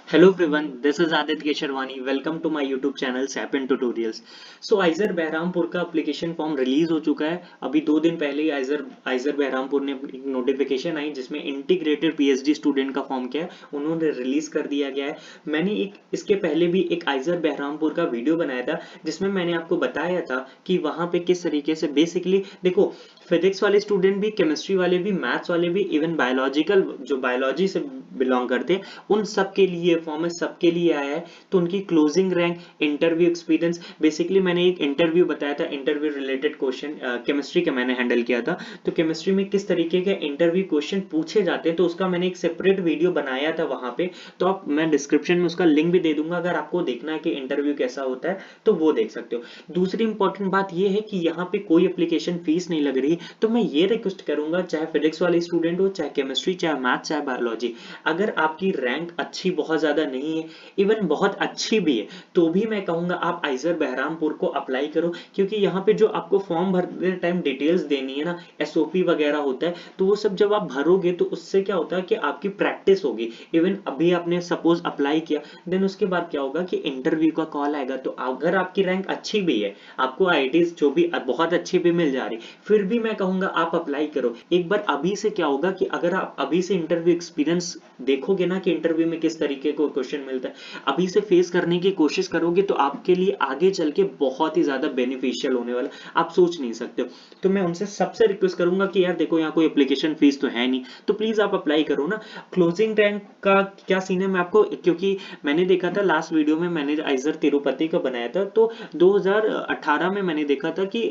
Hello everyone, this is Aditya Sharwani. Welcome to my YouTube channel SAP and Tutorials. So आइजर Baharampur का application form release हो चुका है। अभी 2 दिन पहले ही आइजर बहरामपुर ने एक नोटिफिकेशन आई जिसमें इंटीग्रेटेड पीएचडी स्टूडेंट का फॉर्म क्या है उन्होंने रिलीज कर दिया गया है। मैंने इसके पहले भी एक आइजर बहरामपुर का वीडियो बनाया था जिसमें मैंने आपको बताया था कि वहां पे किस तरीके से बेसिकली देखो फिजिक्स वाले स्टूडेंट भी, केमिस्ट्री वाले भी, मैथ्स वाले भी, इवन बायोलॉजिकल जो बायोलॉजी से बिलोंग करते हैं उन सब के लिए फॉर्म है, सबके लिए आया है। तो उनकी closing rank, interview experience, basically मैंने एक इंटरव्यू बताया था, इंटरव्यू रिलेटेड क्वेश्चन केमिस्ट्री का मैंने हैंडल किया था। तो केमिस्ट्री में किस तरीके के इंटरव्यू क्वेश्चन पूछे जाते हैं तो उसका मैंने एक सेपरेट वीडियो बनाया था वहां पे। तो आप मैं डिस्क्रिप्शन में उसका लिंक भी दे दूंगा, अगर आपको देखना है कि इंटरव्यू कैसा होता है तो वो देख सकते हो। दूसरी इंपॉर्टेंट बात ये है कि यहाँ पे कोई एप्लीकेशन फीस नहीं लग रही। तो मैं ये रिक्वेस्ट करूंगा, चाहे फिजिक्स वाले स्टूडेंट हो, चाहे केमिस्ट्री, चाहे मैथ, चाहे बायोलॉजी, अगर आपकी रैंक अच्छी बहुत ज्यादा नहीं है, इवन बहुत अच्छी भी है, तो भी मैं कहूंगा आप आइजर बहरामपुर को अप्लाई करो। क्योंकि यहाँ पे जो आपको फॉर्म भरते टाइम डिटेल्स देनी है ना, एसओपी वगैरह होता है, तो वो सब जब आप भरोगे तो उससे क्या होता है कि आपकी प्रैक्टिस होगी। इवन अभी आपने सपोज अप्लाई किया, देन उसके बाद क्या होगा कि इंटरव्यू का कॉल आएगा, तो अगर आपकी रैंक अच्छी भी है, आपको आईआईटीज जो भी बहुत अच्छी भी मिल जा रही, फिर भी मैं कहूंगा आप अप्लाई करो एक बार। अभी से क्या होगा कि अगर आप अभी से इंटरव्यू एक्सपीरियंस देखोगे ना कि इंटरव्यू में किस तरीके को क्वेश्चन मिलता है, अभी से फेस करने की कोशिश करोगे तो आपके लिए आगे चल के बहुत ही ज्यादा बेनिफिशियल होने वाला, आप सोच नहीं सकते हो। तो मैं उनसे सबसे रिक्वेस्ट करूंगा कि यार देखो यहाँ कोई एप्लीकेशन फीस तो है नहीं, तो प्लीज आप अप्लाई करो ना। क्लोजिंग रैंक का क्या सीन है मैं आपको, क्योंकि मैंने देखा था लास्ट वीडियो में मैंने आइजर तिरुपति का बनाया था, तो 2018 में मैंने देखा था कि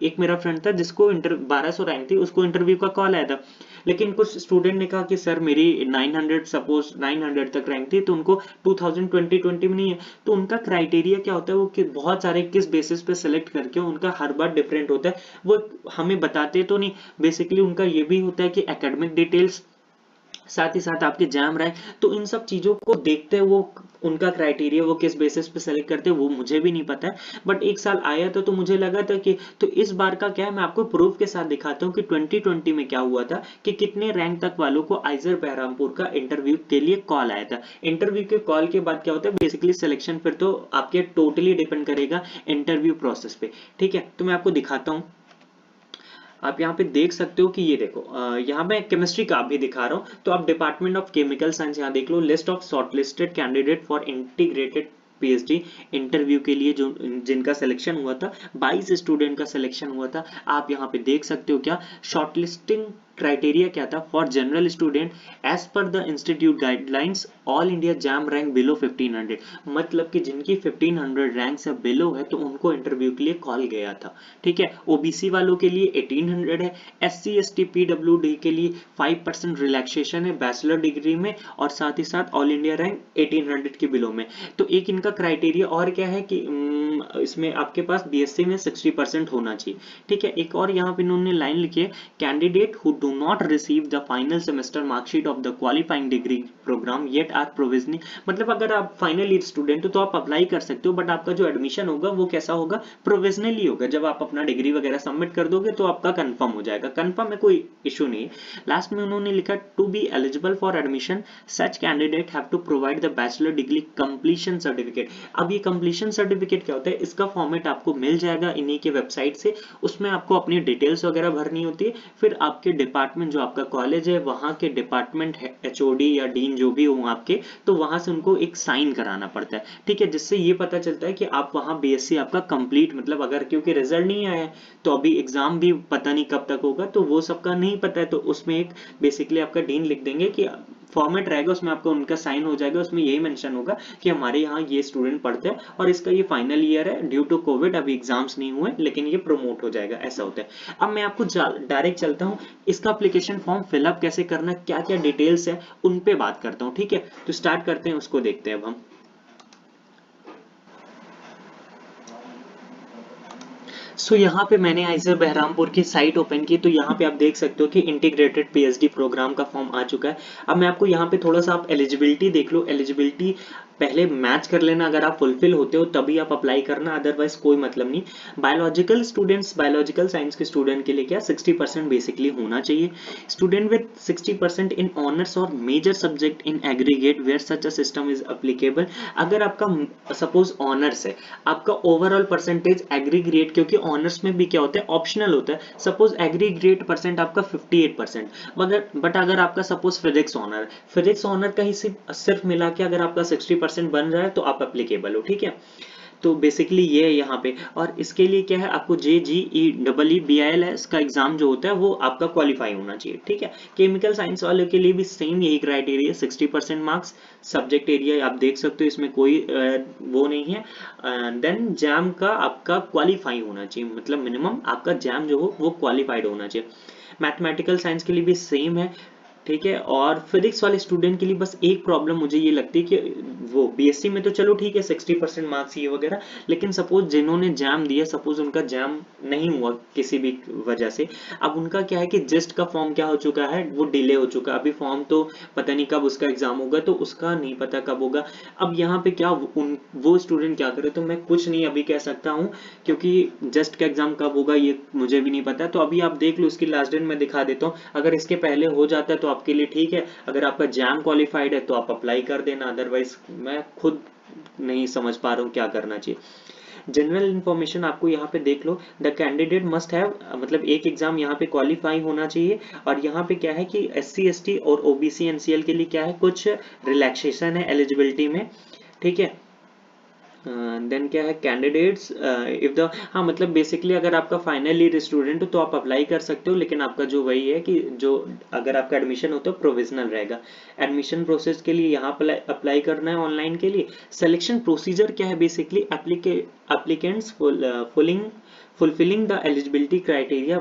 एक मेरा फ्रेंड था जिसको 1200 रैंक थी, उसको इंटरव्यू का कॉल आया था। लेकिन कुछ स्टूडेंट ने कहा कि सर मेरी 900, सपोज 900 तक रैंक थी, तो उनको 2020 में नहीं है। तो उनका क्राइटेरिया क्या होता है, वो कि बहुत सारे किस बेसिस पे सिलेक्ट करके उनका हर बार डिफरेंट होता है, वो हमें बताते तो नहीं। बेसिकली उनका ये भी होता है कि एकेडमिक डिटेल्स, साथ ही साथ आपके जैम रैंक, तो इन सब चीजों को देखते हैं वो उनका क्राइटेरिया वो किस बेसिस पे सेलेक्ट करते हैं वो मुझे भी नहीं पता है। बट एक साल आया था तो मुझे लगा था कि तो इस बार का क्या है, मैं आपको प्रूफ के साथ दिखाता हूँ कि 2020 में क्या हुआ था कि कितने रैंक तक वालों को आइजर बहरामपुर का इंटरव्यू के लिए कॉल आया था। इंटरव्यू के कॉल के बाद क्या होता है, बेसिकली सिलेक्शन फिर तो आपके टोटली डिपेंड करेगा इंटरव्यू प्रोसेस पे। ठीक है, तो मैं आपको दिखाता हूँ। आप यहाँ पे देख सकते हो कि ये देखो, यहाँ मैं केमिस्ट्री का भी दिखा रहा हूँ, तो आप डिपार्टमेंट ऑफ केमिकल साइंस यहाँ देख लो, list of shortlisted candidate for integrated PhD interview के लिए जो जिनका सिलेक्शन हुआ था, 22 स्टूडेंट का सिलेक्शन हुआ था। आप यहाँ पे देख सकते हो क्या शॉर्टलिस्टिंग क्राइटेरिया क्या था for general student as per the institute guidelines all India JAM rank below 1500, मतलब कि जिनकी 1500 रैंक से बिलो है तो उनको इंटरव्यू के लिए कॉल गया था। ठीक है, ओबीसी वालों के लिए 1800 है, एससी एसटी पीडब्ल्यूडी के लिए 5% रिलैक्सेशन है बैचलर डिग्री में, और साथ ही साथ ऑल इंडिया रैंक 1800 के बिलो में। तो एक इनका क्राइटेरिया और क्या है कि इसमें आपके पास बीएससी में 60% होना चाहिए। ठीक है, एक और यहाँ पे इन्होंने लाइन लिखी है, candidate who do not receive the final semester marksheet of the qualifying degree programme yet are provisioning, मतलब अगर आप फाइनल ईयर स्टूडेंट हो तो आप अप्लाई कर सकते हो, बट आपका जो एडमिशन होगा वो कैसा होगा, प्रोविजनली होगा। जब आप अपना डिग्री वगैरह सबमिट कर दोगे तो आपका कंफर्म हो जाएगा, कंफर्म है, कोई इशू नहीं है। लास्ट में उन्होंने लिखा to be eligible for admission such candidate have to provide the bachelor degree completion certificate. अब ये कंप्लीशन सर्टिफिकेट क्या होता है, इसका फॉर्मेट आपको मिल जाएगा इन्हीं के वेबसाइट से, उसमें आपको अपनी डिटेल्स वगैरह भरनी होती है, फिर आपके डिपार्टमेंट जो आपका कॉलेज है वहां के डिपार्टमेंट एचओडी या डीन जो भी हो आपके, तो वहां से उनको एक साइन कराना पड़ता है। ठीक है, जिससे ये पता चलता है कि आप वहां बीएससी आपका कंप्लीट, मतलब अगर क्योंकि रिजल्ट नहीं आया है तो अभी एग्जाम भी पता नहीं कब तक होगा, तो वो सबका नहीं पता है, तो उसमें एक बेसिकली आपका डीन लिख देंगे कि फॉर्मेट रहेगा, उसमें आपका उनका साइन हो जाएगा, उसमें यही मेंशन होगा कि हमारे यहाँ ये स्टूडेंट पढ़ते हैं और इसका ये फाइनल ईयर है, ड्यू टू कोविड अभी एग्जाम्स नहीं हुए लेकिन ये प्रमोट हो जाएगा, ऐसा होता है। अब मैं आपको डायरेक्ट चलता हूँ, इसका एप्लीकेशन फॉर्म फिलअप कैसे करना, क्या क्या डिटेल्स है उन पे बात करता हूँ। ठीक है, तो स्टार्ट करते हैं, उसको देखते हैं अब हम। सो यहाँ पे मैंने आइजर बहरामपुर की साइट ओपन की, तो यहाँ पे आप देख सकते हो कि इंटीग्रेटेड पीएचडी प्रोग्राम का फॉर्म आ चुका है। अब मैं आपको यहाँ पे थोड़ा सा आप एलिजिबिलिटी देख लो, एलिजिबिलिटी पहले मैच कर लेना, अगर आप फुलफिल होते हो तभी आप अप्लाई करना, अदरवाइज कोई मतलब नहीं। बायोलॉजिकल स्टूडेंट्स, बायोलॉजिकल साइंस के स्टूडेंट के लिए क्या 60% बेसिकली होना चाहिए। स्टूडेंट विद 60% इन ऑनर्स और major subject in aggregate where such a system is applicable. अगर आपका सपोज ऑनर्स है, आपका ओवरऑल परसेंटेज एग्रीगेट, क्योंकि ऑनर्स में भी क्या होता है ऑप्शनल होता है, सपोज एग्रीगेट परसेंट आपका 58%, मगर बट अगर आपका suppose physics honour, physics honour का ही सिर्फ मिला के अगर आपका 60% बन रहा है तो आप एप्लीकेबल हो, ठीक है। तो बेसिकली ये है यहाँ पे। और इसके लिए क्या है, आपको JEE BILS का एग्जाम जो होता है वो आपका क्वालिफाई होना चाहिए, ठीक है। केमिकल साइंस वाले के लिए भी सेम यही क्राइटेरिया, 60% मार्क्स, सब्जेक्ट एरिया आप देख सकते हो, इसमें कोई वो नहीं है। देन जैम का आपका क्वालिफाई होना चाहिए, मतलब मिनिमम आपका जैम जो हो वो क्वालिफाइड होना चाहिए। मैथमेटिकल साइंस के लिए भी सेम है, ठीक है। और फिजिक्स वाले स्टूडेंट के लिए बस एक प्रॉब्लम मुझे ये लगती है कि वो BSc में तो चलो ठीक है 60% मार्क्स ये वगैरह, लेकिन सपोज जिन्होंने जैम दिया, सपोज उनका जैम नहीं हुआ किसी भी वजह से, अब उनका क्या है कि जस्ट का फॉर्म क्या हो चुका है, वो डिले हो चुका है, अभी फॉर्म तो पता नहीं कब उसका एग्जाम होगा, तो उसका नहीं पता कब होगा। अब यहाँ पे क्या वो स्टूडेंट क्या करे, तो मैं कुछ नहीं अभी कह सकता हूँ, क्योंकि जस्ट का एग्जाम कब होगा ये मुझे भी नहीं पता। तो अभी आप देख लो, इसकी लास्ट डेट मैं दिखा देता हूँ, अगर इसके पहले हो जाता है तो आपके लिए ठीक है, अगर आपका जैम क्वालिफाइड है तो आप अप्लाई कर देना, अदरवाइज मैं खुद नहीं समझ पा रहा हूँ क्या करना चाहिए। जनरल इन्फॉर्मेशन आपको यहाँ पे देख लो, द कैंडिडेट मस्ट हैव, मतलब एक एग्जाम यहाँ पे क्वालिफाई होना चाहिए। और यहाँ पे क्या है कि SC ST और OBC NCL के लिए क्या है, कुछ रिलैक्सेशन है एलिजिबिलिटी में, ठीक है। देन क्या है, कैंडिडेट्स इफ द, हाँ मतलब बेसिकली अगर आपका फाइनल ईयर स्टूडेंट हो तो आप अप्लाई कर सकते हो, लेकिन आपका जो वही है कि जो अगर आपका एडमिशन हो तो प्रोविजनल रहेगा। एडमिशन प्रोसेस के लिए यहाँ पर अप्लाई करना है ऑनलाइन के लिए। सिलेक्शन प्रोसीजर क्या है, basically applicants fulfilling the eligibility criteria,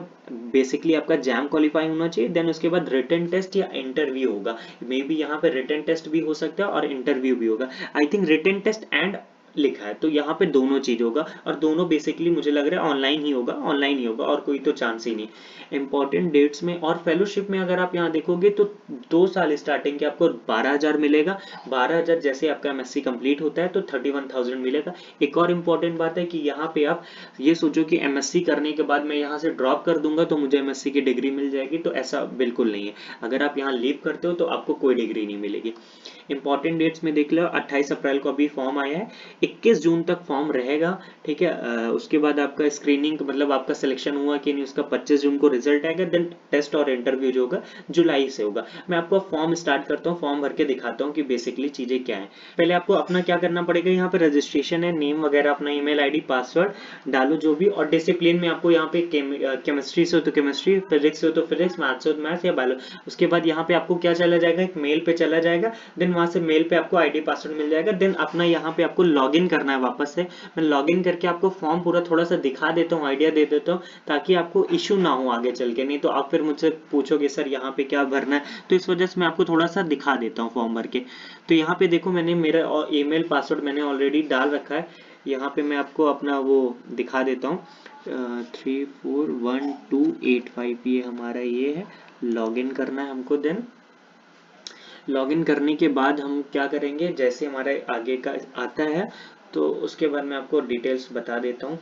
basically आपका जैम क्वालिफाई होना चाहिए, देन उसके बाद रिटन टेस्ट या इंटरव्यू होगा, मे बी यहाँ पे रिटन टेस्ट भी हो सकता है और इंटरव्यू भी होगा। I think written test and लिखा है, तो यहाँ पे दोनों चीज होगा, और दोनों बेसिकली मुझे लग रहा है ऑनलाइन ही होगा, ऑनलाइन ही होगा, और कोई तो चांस ही नहीं। इंपॉर्टेंट डेट्स में और फेलोशिप में अगर आप यहाँ देखोगे तो 2 साल स्टार्टिंग के आपको 12,000 मिलेगा। 12,000 जैसे आपका MSc कंप्लीट होता है तो 31,000 मिलेगा। एक और इम्पोर्टेंट बात है कि यहाँ पे आप ये सोचो कि MSc करने के बाद मैं यहाँ से ड्रॉप कर दूंगा तो मुझे MSc की डिग्री मिल जाएगी, तो ऐसा बिल्कुल नहीं है। अगर आप यहाँ लीव करते हो तो आपको कोई डिग्री नहीं मिलेगी। इंपॉर्टेंट डेट्स में देख लो, 28 अप्रैल को अभी फॉर्म आया है, 21 जून तक फॉर्म रहेगा, ठीक है। उसके बाद आपका स्क्रीनिंग, मतलब आपका सिलेक्शन हुआ कि नहीं उसका 25 जून को रिजल्ट आएगा, देन टेस्ट और इंटरव्यू जो होगा जुलाई से होगा। मैं आपको फॉर्म स्टार्ट करता हूँ, फॉर्म भर के दिखाता हूँ कि बेसिकली चीजें क्या है। पहले आपको अपना क्या करना पड़ेगा, यहाँ पे रजिस्ट्रेशन है, नेम वगैरह, अपना ईमेल आईडी पासवर्ड डालो जो भी, और डिसिप्लिन में आपको यहाँ पे केमिस्ट्री से हो तो केमिस्ट्री, फिजिक्स से हो तो फिजिक्स, मैथ्स हो तो मैथ्स या बायो। उसके बाद यहाँ पे आपको क्या चला जाएगा, एक मेल पे चला जाएगा, देन वहां से मेल पे आपको आईडी पासवर्ड मिल जाएगा, देन अपना यहाँ पे आपको लॉगिन करना है वापस से। मैं लॉगिन करके आपको फॉर्म पूरा थोड़ा सा दिखा देता हूँ, आइडिया दे देता हूँ, ताकि आपको इशू ना हो आगे चल के, नहीं तो आप फिर मुझसे पूछोगे सर यहाँ पे क्या भरना है, तो इस वजह से मैं आपको थोड़ा सा दिखा देता हूँ फॉर्म भर के। तो यहाँ पे देखो मैंने मेरा ईमेल पासवर्ड मैंने ऑलरेडी डाल रखा है, यहाँ पे मैं आपको अपना वो दिखा देता हूँ, 341285 ये हमारा ये है, लॉगिन करना है हमको। देन लॉगिन करने के बाद हम क्या करेंगे, जैसे हमारे आगे का आता है तो उसके बाद मैं आपको डिटेल्स बता देता हूँ।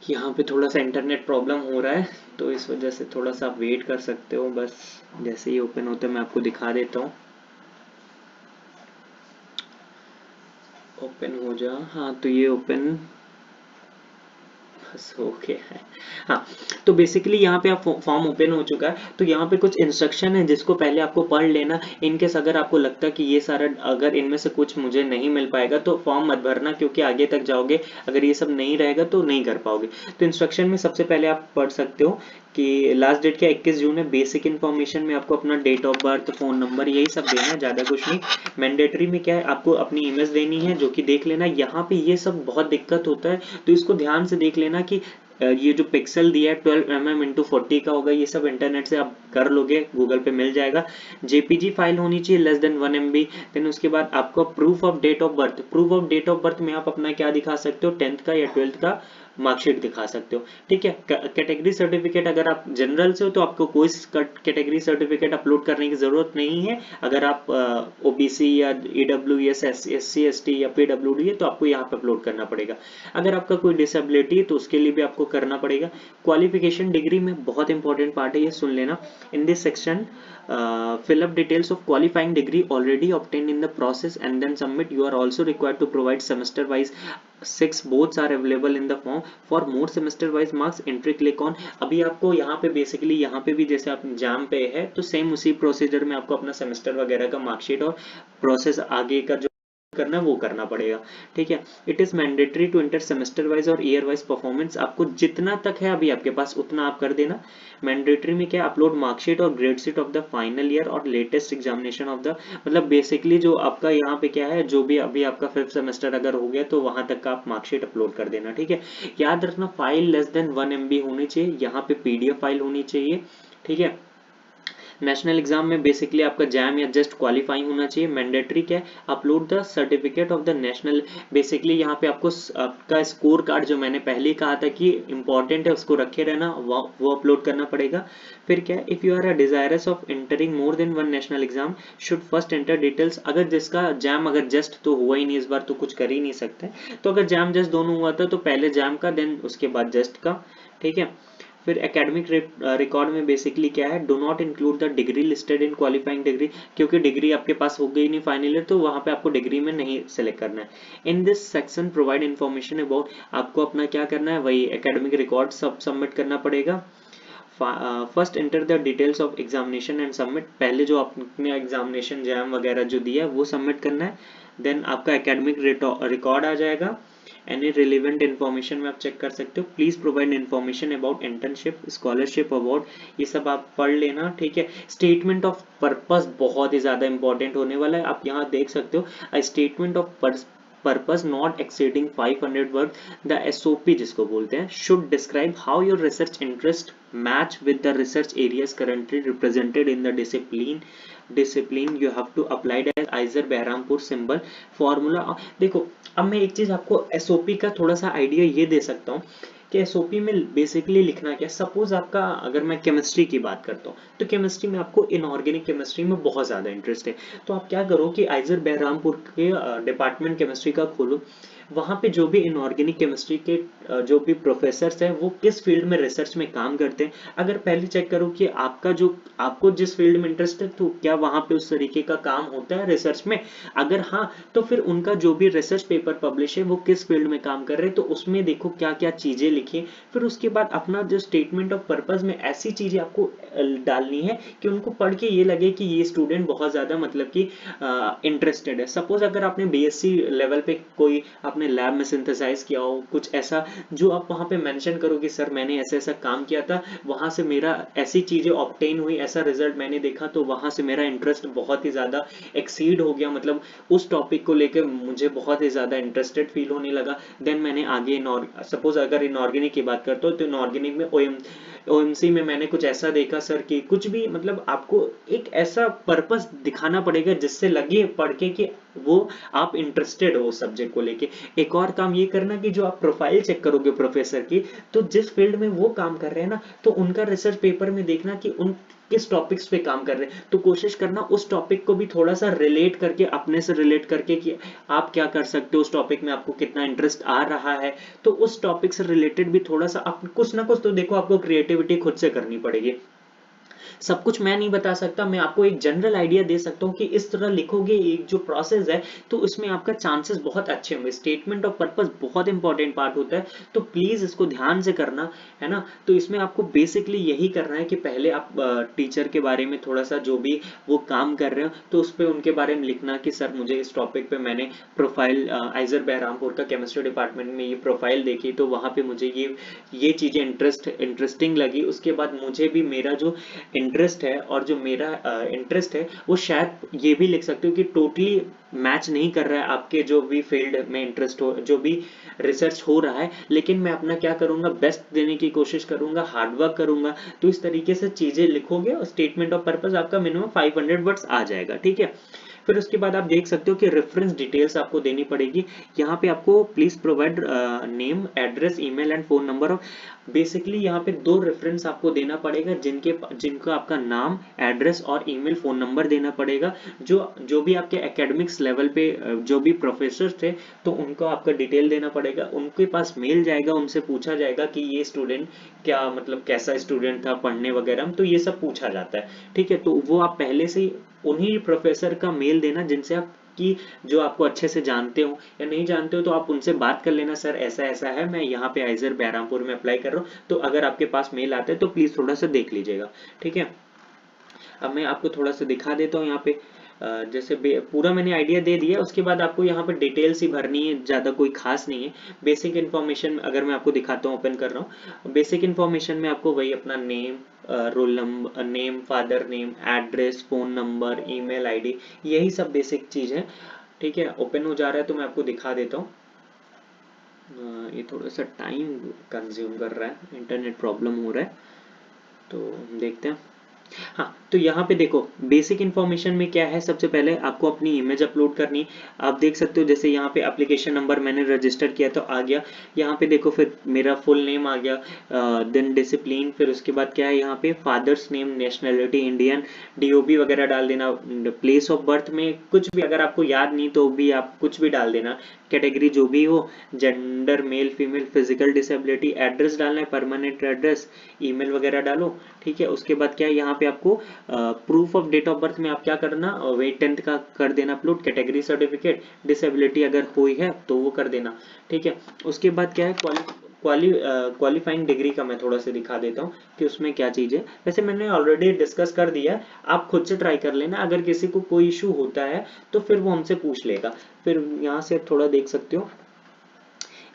यहाँ पे थोड़ा सा इंटरनेट प्रॉब्लम हो रहा है, तो इस वजह से थोड़ा सा आप वेट कर सकते हो, बस जैसे ही ओपन होता है मैं आपको दिखा देता हूँ। ओपन हो जा, हाँ तो ये ओपन ओके है। हाँ तो बेसिकली यहाँ पे आप फॉर्म ओपन हो चुका है, तो यहाँ पे कुछ इंस्ट्रक्शन है जिसको पहले आपको पढ़ लेना। इनकेस अगर आपको लगता है कि ये सारा, अगर इनमें से कुछ मुझे नहीं मिल पाएगा तो फॉर्म मत भरना, क्योंकि आगे तक जाओगे अगर ये सब नहीं रहेगा तो नहीं कर पाओगे। तो इंस्ट्रक्शन में सबसे पहले आप पढ़ सकते हो कि लास्ट डेट क्या 21 जून है। बेसिक इन्फॉर्मेशन में आपको अपना date of birth, phone number, यही सब देना है, ज्यादा कुछ नहीं। मैंडेटरी में क्या है, आपको अपनी इमेज देनी है, जो कि देख लेना। यहाँ पे ये सब बहुत दिक्कत होता है, तो इसको ध्यान से देख लेना कि ये जो पिक्सल दिया है 12mm x 40 का होगा, ये सब इंटरनेट से आप कर लोगे, गूगल पे मिल जाएगा। JPG फाइल होनी चाहिए लेस देन 1 MB। देन उसके बाद आपको proof of date of birth, proof of date of birth में आप अपना क्या दिखा सकते हो, 10th का या 12th का मार्कशीट दिखा सकते हो। ठीक है, कैटेगरी सर्टिफिकेट अगर आप जनरल से हो तो आपको कोई कैटेगरी सर्टिफिकेट अपलोड करने की जरूरत नहीं है। अगर आप ओबीसी या ईडब्ल्यूएस, एससी एसटी या पीडब्ल्यूडी है तो आपको यहाँ पे अपलोड करना पड़ेगा। अगर आपका कोई डिसेबिलिटी है तो उसके लिए भी आपको करना पड़ेगा। क्वालिफिकेशन डिग्री में बहुत इंपॉर्टेंट पार्ट है, ये सुन लेना। In this section fill up details of qualifying degree already obtained in the process and then submit. You are also required to provide semester wise 6 both are available in the form. For more semester wise marks entry click on. अभी आपको यहाँ पे basically यहाँ पे भी जैसे आप jam पे है तो सेम उसी प्रोसीजर में आपको अपना सेमेस्टर वगैरह का मार्कशीट और प्रोसेस आगे का जो करना है वो करना पड़ेगा। ठीक है, it is mandatory to enter semester wise और ईयर वाइज परफॉर्मेंस। आपको जितना तक है अभी आपके पास उतना आप कर देना। मैंडेटरी में क्या, अपलोड मार्कशीट और grade sheet of the final year और लेटेस्ट एग्जामिनेशन ऑफ द, मतलब बेसिकली जो आपका यहाँ पे क्या है, जो भी अभी आपका 5th सेमेस्टर अगर हो गया तो वहां तक का आप मार्कशीट अपलोड कर देना। ठीक है, याद रखना फाइल लेस देन 1 MB होनी चाहिए, यहाँ पे PDF फाइल होनी चाहिए। ठीक है, नेशनल एग्जाम में बेसिकली आपका जैम या जस्ट क्वालिफाइंग होना चाहिए। मैंडेटरी क्या है, upload the certificate of the national, basically यहाँ पे आपको आपका स्कोर कार्ड जो मैंने पहले ही कहा था कि इंपॉर्टेंट है उसको रखे रहना, वो अपलोड करना पड़ेगा। फिर क्या है, if you are desirous of entering more than 1 national exam should first enter details. अगर जिसका जैम अगर जस्ट तो हुआ ही नहीं इस बार तो कुछ कर ही नहीं सकते, तो अगर जैम जस्ट दोनों हुआ था तो पहले जैम का देन उसके बाद जस्ट का। ठीक है, फिर एकेडमिक रिकॉर्ड में बेसिकली क्या है, do not include the degree listed in qualifying degree, क्योंकि डिग्री आपके पास हो गई नहीं फाइनल ईयर तो वहां पे आपको डिग्री में नहीं सेलेक्ट करना है। In this section provide information about, आपको अपना क्या करना है, वही एकेडमिक रिकॉर्ड सब सबमिट करना पड़ेगा। First enter the details of examination and submit, पहले जो आपने एग्जामिनेशन जैम वगैरह जो दिया है वो सबमिट करना है। देन आपका एकेडमिक रिकॉर्ड आ जाएगा। एनी रिलेवेंट इन्फॉर्मेशन में आप चेक कर सकते हो। Please provide information about internship, scholarship award, ये सब आप पढ़ लेना। ठीक है, स्टेटमेंट ऑफ पर्पस बहुत ही ज्यादा इंपॉर्टेंट होने वाला है, आप यहाँ देख सकते हो। Statement of purpose not exceeding 500 words, the SOP जिसको बोलते हैं, should describe how your research interest match with the research areas currently represented in the discipline you have to apply as Iser Behrampur symbol formula। देखो अब मैं एक चीज आपको SOP का थोड़ा सा आइडिया ये दे सकता हूँ कि एसओपी में बेसिकली लिखना क्या, सपोज आपका अगर मैं केमिस्ट्री की बात करता हूँ तो केमिस्ट्री में आपको इनऑर्गेनिक केमिस्ट्री में बहुत ज्यादा इंटरेस्ट है, तो आप क्या करो कि आइजर बहरामपुर के डिपार्टमेंट केमिस्ट्री का खोलो, वहां पे जो भी इनऑर्गेनिक केमिस्ट्री के जो भी प्रोफेसर्स हैं वो किस फील्ड में रिसर्च में काम करते हैं। अगर पहले चेक करो कि आपको जिस फील्ड में इंटरेस्ट है तो क्या वहां पे उस तरीके का काम होता है रिसर्च में, अगर हाँ तो फिर उनका जो भी रिसर्च पेपर पब्लिश है वो किस फील्ड में काम कर रहे हैं तो उसमें देखो क्या क्या चीजें लिखी। फिर उसके बाद अपना जो स्टेटमेंट ऑफ पर्पस में ऐसी चीजें आपको डालनी है कि उनको पढ़ के ये लगे कि ये स्टूडेंट बहुत ज्यादा मतलब कि इंटरेस्टेड है। सपोज अगर आपने बीएससी लेवल पे कोई आपने लैब में सिंथेसाइज किया हो कुछ ऐसा, जो आप वहां पे मेंशन करो कि सर मैंने ऐसा ऐसा काम किया था, वहां से मेरा ऐसी चीजें ऑब्टेन हुई, ऐसा रिजल्ट मैंने देखा, तो वहां से मेरा इंटरेस्ट बहुत ही ज्यादा एक्सीड हो गया, मतलब उस टॉपिक को लेकर मुझे बहुत ही ज्यादा इंटरेस्टेड फील होने लगा। देन मैंने आगे सपोज अगर इनऑर्गेनिक की बात करता हूँ तो इनऑर्गेनिक में ओएमसी में मैंने कुछ ऐसा देखा सर कि कुछ भी, मतलब आपको एक ऐसा पर्पस दिखाना पड़ेगा जिससे लगे पढ़ के कि वो आप इंटरेस्टेड हो उस सब्जेक्ट को लेके। एक और काम ये करना कि जो आप प्रोफाइल चेक करोगे प्रोफेसर की, तो जिस फील्ड में वो काम कर रहे हैं ना, तो उनका रिसर्च पेपर में देखना कि उन किस टॉपिक्स पे काम कर रहे हैं, तो कोशिश करना उस टॉपिक को भी थोड़ा सा रिलेट करके, अपने से रिलेट करके कि आप क्या कर सकते हो उस टॉपिक में, आपको कितना इंटरेस्ट आ रहा है, तो उस टॉपिक से रिलेटेड भी थोड़ा सा आप कुछ ना कुछ तो देखो आपको क्रिएटिविटी खुद से करनी पड़ेगी। सब कुछ मैं नहीं बता सकता, मैं आपको एक जनरल आइडिया दे सकता हूँ कि इस तरह लिखोगे एक जो प्रोसेस है तो उसमें आपका चांसेस बहुत अच्छे होंगे। स्टेटमेंट ऑफ पर्पस बहुत इंपॉर्टेंट पार्ट होता है, तो प्लीज इसको ध्यान से करना है ना। तो इसमें आपको बेसिकली यही करना है कि पहले आप टीचर के बारे में थोड़ा सा जो भी वो काम कर रहे हो तो उस पर उनके बारे में लिखना कि सर मुझे इस टॉपिक पे मैंने प्रोफाइल आइजर बहरामपुर का केमिस्ट्री डिपार्टमेंट में ये प्रोफाइल देखी तो वहां पे मुझे ये चीजें इंटरेस्टिंग लगी। उसके बाद मुझे भी मेरा जो इंटरेस्ट है और जो मेरा इंटरेस्ट है वो शायद ये भी लिख सकते हो कि टोटली मैच नहीं कर रहा है आपके जो भी फील्ड में इंटरेस्ट हो, जो भी रिसर्च हो रहा है, लेकिन मैं अपना क्या करूंगा, बेस्ट देने की कोशिश करूंगा, हार्डवर्क करूंगा। तो इस तरीके से चीजें लिखोगे और स्टेटमेंट ऑफ पर्पस आपका मिनिमम 500 वर्ड्स आ जाएगा। ठीक है, फिर उसके बाद आप देख सकते हो कि रेफरेंस डिटेल्स आपको देनी पड़ेगी। यहाँ पे आपको please provide name, address, email and phone number of, basically यहाँ पे 2 रेफरेंस आपको देना पड़ेगा जिनको आपका नाम, एड्रेस और ईमेल, फोन नंबर देना पड़ेगा। जो भी आपके एकेडमिक्स लेवल पे जो भी प्रोफेसर थे तो उनको आपका डिटेल देना पड़ेगा। उनके पास मेल जाएगा, उनसे पूछा जाएगा कि ये स्टूडेंट क्या मतलब कैसा स्टूडेंट था पढ़ने वगैरह में, तो ये सब पूछा जाता है। ठीक है, तो वो आप पहले से ही उन्हीं प्रोफेसर का मेल देना जिनसे आप कि जो आपको अच्छे से जानते हो, या नहीं जानते हो तो आप उनसे बात कर लेना, सर ऐसा ऐसा है, मैं यहाँ पे आइजर बहरामपुर में अप्लाई कर रहा हूँ, तो अगर आपके पास मेल आता है तो प्लीज थोड़ा सा देख लीजिएगा। ठीक है, अब मैं आपको थोड़ा सा दिखा देता हूँ यहाँ पे। जैसे पूरा मैंने आइडिया दे दिया, उसके बाद आपको यहाँ पे डिटेल्स ही भरनी है, ज़्यादा कोई खास नहीं है। बेसिक इन्फॉर्मेशन अगर मैं आपको दिखाता हूँ, ओपन कर रहा हूँ, बेसिक इन्फॉर्मेशन में आपको वही अपना name, roll number, name, father name, address, phone number, email ID, यही सब बेसिक चीज़ है। ठीक है, ओपन हो जा रहा है तो मैं आपको दिखा देता हूँ। ये थोड़ा सा टाइम कंज्यूम कर रहा है, इंटरनेट प्रॉब्लम हो रहा है, तो देखते हैं। हाँ, तो यहाँ पे देखो बेसिक इन्फॉर्मेशन में क्या है, सबसे पहले आपको अपनी इमेज अपलोड करनी। आप देख सकते हो जैसे यहाँ पे एप्लीकेशन नंबर मैंने रजिस्टर किया तो आ गया। यहाँ पे देखो फिर मेरा फुल नेम आ गया, देन डिसिप्लिन, फिर उसके बाद क्या है यहाँ पे father's name, nationality Indian, DOB वगैरह डाल देना, प्लेस ऑफ बर्थ में कुछ भी अगर आपको याद नहीं तो भी आप कुछ भी डाल देना, कैटेगरी जो भी हो, gender male female, physical disability, address डालना है परमानेंट एड्रेस, ईमेल वगैरह डालो। ठीक है, उसके बाद क्या है यहाँ पे आपको proof of date of birth में आप क्या करना, वही 10th का कर देना अपलोड, कैटेगरी सर्टिफिकेट, डिसेबिलिटी अगर कोई है तो वो कर देना। ठीक है, उसके बाद क्या है क्वालिफाइंग डिग्री का मैं थोड़ा सा दिखा देता हूँ कि उसमें क्या चीज़ है। वैसे मैंने ऑलरेडी डिस्कस कर दिया, आप खुद से ट्राई कर लेना, अगर किसी को कोई इशू होता है तो फिर वो हमसे पूछ लेगा। फिर यहाँ से आप थोड़ा देख सकते हो,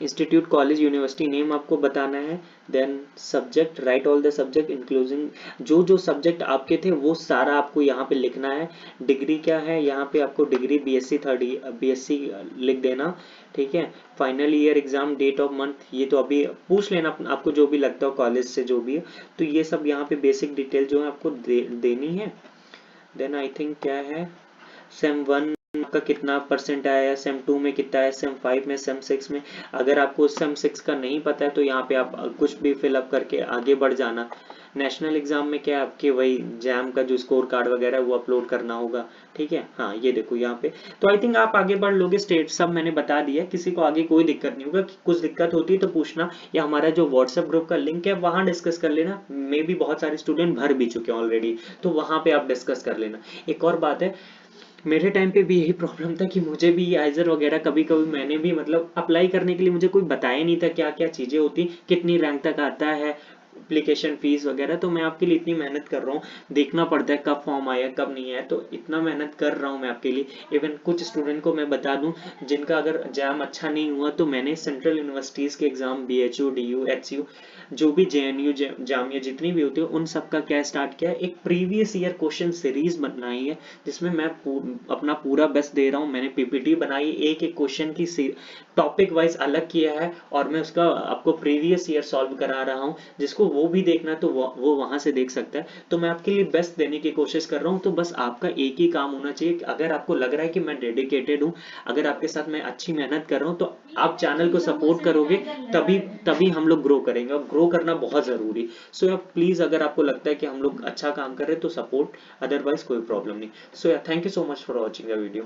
इंस्टीट्यूट, कॉलेज, यूनिवर्सिटी नेम आपको बताना है, then subject, right all the subject including, जो जो सब्जेक्ट आपके थे वो सारा आपको यहाँ पे लिखना है। डिग्री क्या है, यहाँ पे आपको डिग्री बीएससी बीएससी लिख देना। ठीक है, final year exam, date of month, ये तो अभी पूछ लेना आपको जो भी लगता हो कॉलेज से जो भी है, तो ये सब यहाँ पे बेसिक डिटेल जो है आपको देनी है। देन आई थिंक क्या है, सेम 1 का कितना परसेंट आया है, सेम 2 में कितना है, सेम 5 में, सेम 6 में। अगर आपको सेम 6 का नहीं पता है तो यहाँ पे आप कुछ भी फिलअप करके आगे बढ़ जाना। नेशनल एग्जाम में क्या है, आपके वही जैम का जो स्कोर कार्ड वगैरह है वो अपलोड करना होगा। ठीक है, हाँ ये देखो यहाँ पे, तो आई थिंक आप आगे बढ़ लोगे। स्टेट सब मैंने बता दिया, किसी को आगे कोई दिक्कत नहीं होगा, कुछ दिक्कत होती है तो पूछना, या हमारा जो व्हाट्सएप ग्रुप का लिंक है वहाँ डिस्कस कर लेना, मे भी बहुत सारे स्टूडेंट भर भी चुके हैं ऑलरेडी, तो वहाँ पे आप डिस्कस कर लेना। एक और बात है, मेरे टाइम पे भी यही प्रॉब्लम था कि मुझे भी आइजर वगैरह कभी कभी मैंने भी मतलब अप्लाई करने के लिए मुझे कोई बताया नहीं था क्या क्या चीज़ें होती, कितनी रैंक तक आता है, एप्लीकेशन फीस वगैरह। तो मैं आपके लिए इतनी मेहनत कर रहा हूँ, देखना पड़ता है कब फॉर्म आया कब नहीं आया, तो इतना मेहनत कर रहा हूँ मैं आपके लिए। इवन कुछ स्टूडेंट को मैं बता दूं जिनका अगर एग्जाम अच्छा नहीं हुआ तो मैंने सेंट्रल यूनिवर्सिटीज़ के एग्जाम BHU DU HU जो भी JNU जामिया जितनी भी होती है उन सब का क्या स्टार्ट किया है, एक प्रीवियस ईयर क्वेश्चन सीरीज बनाई है जिसमें मैं अपना पूरा बेस्ट दे रहा हूँ। मैंने PPT बनाई, एक एक क्वेश्चन की टॉपिक वाइज अलग किया है और मैं उसका आपको प्रीवियस ईयर सॉल्व करा रहा हूँ, जिसको वो भी देखना है तो वो वहां से देख सकता है। तो मैं आपके लिए बेस्ट देने की कोशिश कर रहा हूँ, तो बस आपका एक ही काम होना चाहिए कि अगर आपको लग रहा है कि मैं डेडिकेटेड हूँ, अगर आपके साथ मैं अच्छी मेहनत कर रहा हूँ, तो आप चैनल को सपोर्ट करोगे तभी तभी हम लोग ग्रो करेंगे, और ग्रो करना बहुत जरूरी। सो प्लीज अगर आपको लगता है कि हम लोग अच्छा काम कर रहे हैं तो सपोर्ट, अदरवाइज कोई प्रॉब्लम नहीं। So thank you so much for watching the video.